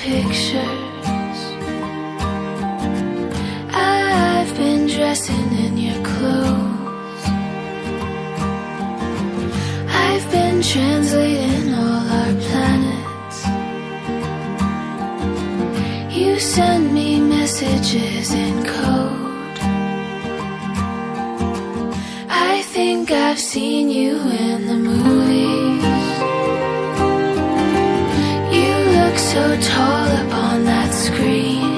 pictures. I've been dressing in your clothes. I've been translating all our planets. You send me messages in code. I think I've seen you in the movies. You look so tall up on that screen.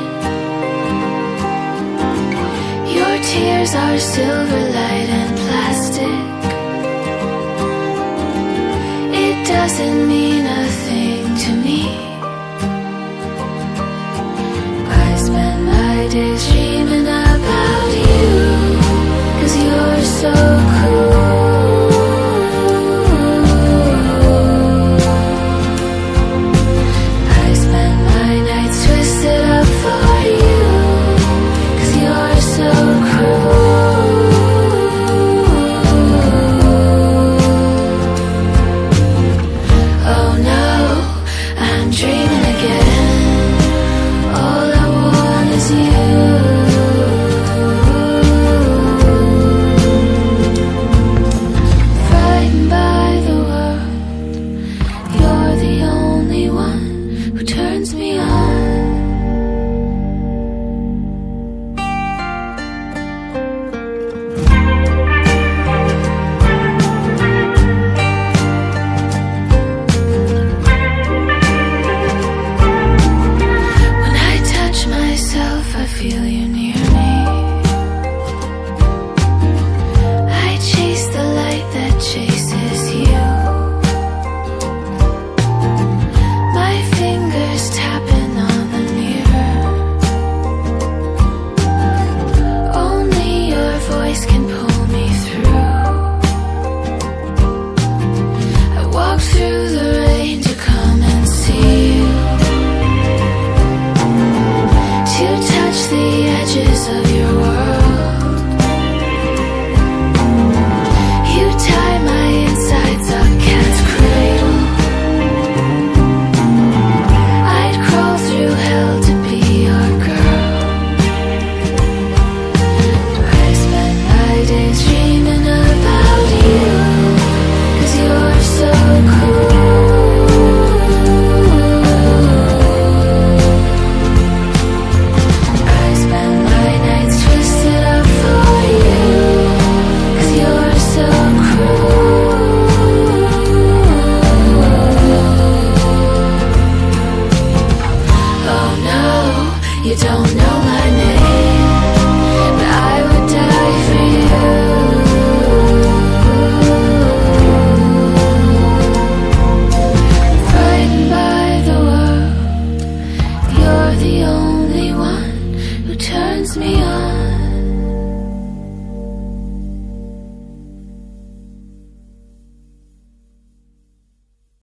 Your tears are silver light and plastic. It doesn't mean a thing to me. I spend my days dreaming about you, 'cause you're so cool. I spend my nights twisted up for you, 'cause you're so cruel. Oh no, I'm dreaming again. All I want is you. Frightened by the world, you're the only one who turns me on. When I touch myself, I feel you near me. I chase the light that chases you. My fingers tapping on the mirror. Only your voice can pull me through. I walk through the rain to come and see you, to touch the edges of your world. You tie my insides up, cat's cradle. I'd crawl through hell to be your girl. I spend my days dreaming about you, 'cause you're so cool. I spend my nights twisted up for you, 'cause you're so cruel. Oh no, you don't